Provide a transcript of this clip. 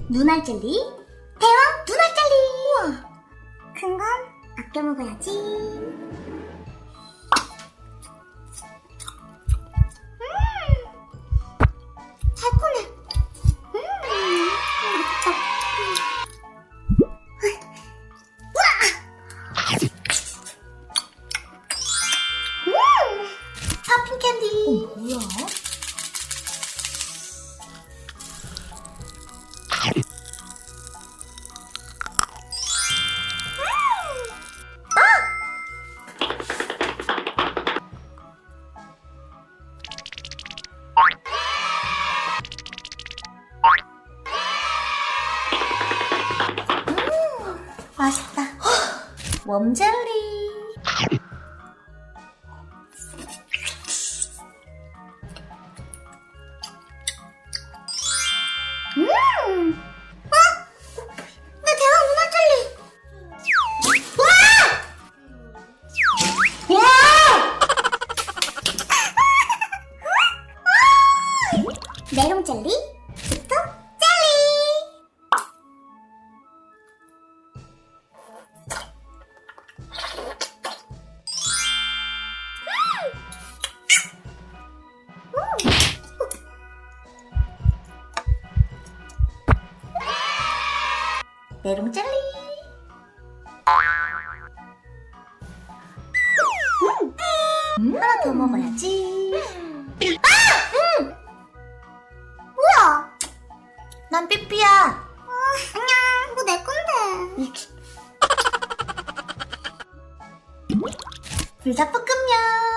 눈알 젤리, 대왕 눈알 젤리. 우와, 큰 건 아껴 먹어야지. 달콤해. 맛있다. 팝핑 캔디. 뭐야? 맛있다. 웜젤리. 내 대왕 눈알 젤리. 와! 메론 젤리, 스톱 젤리. 메론 젤리. 하나 더 먹어야지. 뭐야? 난 삐삐야. 안녕. 이거 내 건데. 불닭볶음면.